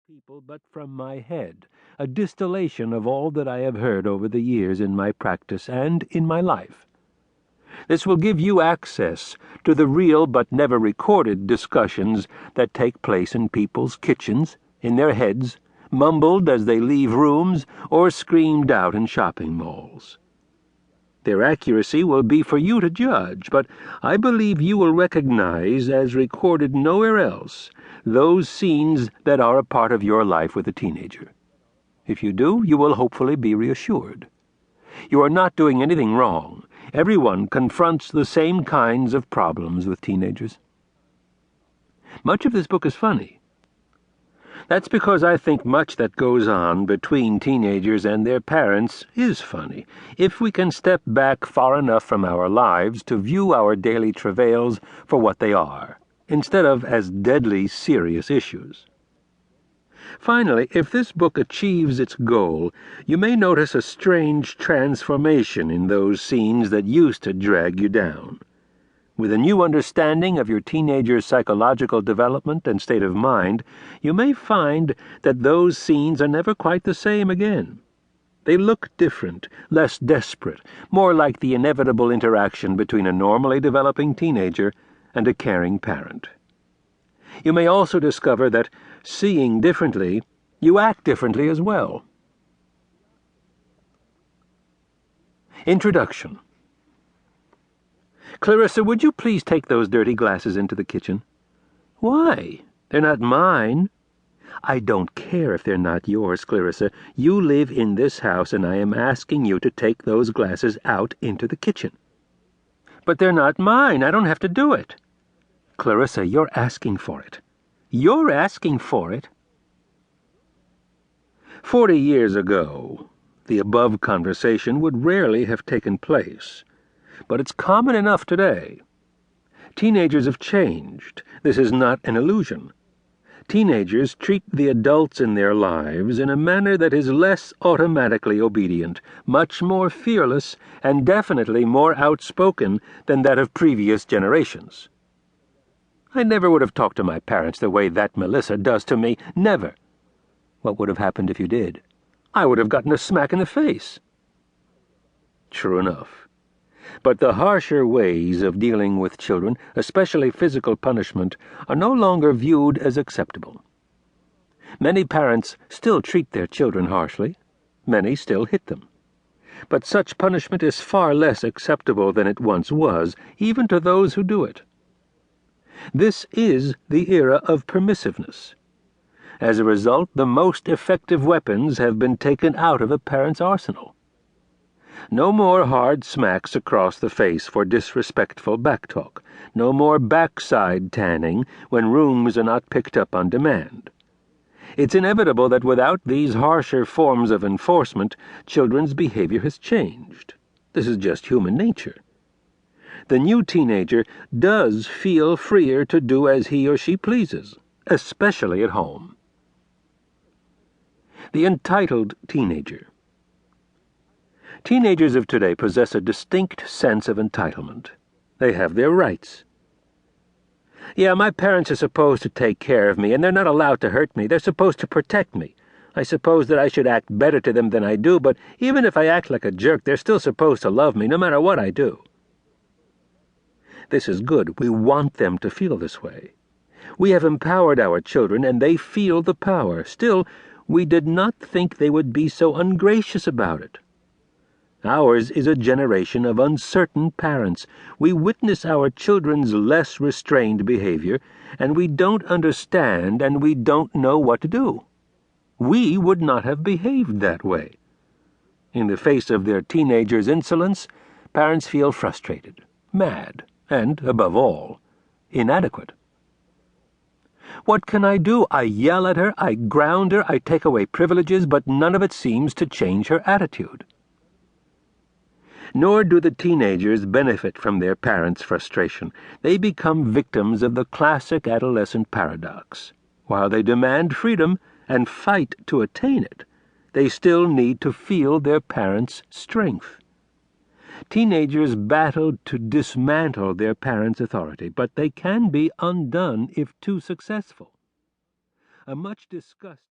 people but from my head, a distillation of all that I have heard over the years in my practice and in my life. This will give you access to the real but never recorded discussions that take place in people's kitchens, in their heads, mumbled as they leave rooms, or screamed out in shopping malls. Their accuracy will be for you to judge, but I believe you will recognize, as recorded nowhere else, those scenes that are a part of your life with a teenager. If you do, you will hopefully be reassured. You are not doing anything wrong. Everyone confronts the same kinds of problems with teenagers. Much of this book is funny. That's because I think much that goes on between teenagers and their parents is funny, if we can step back far enough from our lives to view our daily travails for what they are, instead of as deadly serious issues. Finally, if this book achieves its goal, you may notice a strange transformation in those scenes that used to drag you down. With a new understanding of your teenager's psychological development and state of mind, you may find that those scenes are never quite the same again. They look different, less desperate, more like the inevitable interaction between a normally developing teenager and a caring parent. You may also discover that, seeing differently, you act differently as well. Introduction. Clarissa, would you please take those dirty glasses into the kitchen? Why? They're not mine. I don't care if they're not yours, Clarissa. You live in this house, and I am asking you to take those glasses out into the kitchen. But they're not mine. I don't have to do it. Clarissa, you're asking for it. You're asking for it. 40 years ago, the above conversation would rarely have taken place. But it's common enough today. Teenagers have changed. This is not an illusion. Teenagers treat the adults in their lives in a manner that is less automatically obedient, much more fearless, and definitely more outspoken than that of previous generations. I never would have talked to my parents the way that Melissa does to me. Never. What would have happened if you did? I would have gotten a smack in the face. True enough. But the harsher ways of dealing with children, especially physical punishment, are no longer viewed as acceptable. Many parents still treat their children harshly. Many still hit them. But such punishment is far less acceptable than it once was, even to those who do it. This is the era of permissiveness. As a result, the most effective weapons have been taken out of a parent's arsenal. No more hard smacks across the face for disrespectful backtalk. No more backside tanning when rooms are not picked up on demand. It's inevitable that without these harsher forms of enforcement, children's behavior has changed. This is just human nature. The new teenager does feel freer to do as he or she pleases, especially at home. The entitled teenager. Teenagers of today possess a distinct sense of entitlement. They have their rights. Yeah, my parents are supposed to take care of me, and they're not allowed to hurt me. They're supposed to protect me. I suppose that I should act better to them than I do, but even if I act like a jerk, they're still supposed to love me, no matter what I do. This is good. We want them to feel this way. We have empowered our children, and they feel the power. Still, we did not think they would be so ungracious about it. Ours is a generation of uncertain parents. We witness our children's less restrained behavior, and we don't understand and we don't know what to do. We would not have behaved that way. In the face of their teenagers' insolence, parents feel frustrated, mad, and, above all, inadequate. What can I do? I yell at her, I ground her, I take away privileges, but none of it seems to change her attitude. Nor do the teenagers benefit from their parents' frustration. They become victims of the classic adolescent paradox. While they demand freedom and fight to attain it, they still need to feel their parents' strength. Teenagers battle to dismantle their parents' authority, but they can be undone if too successful. A much discussed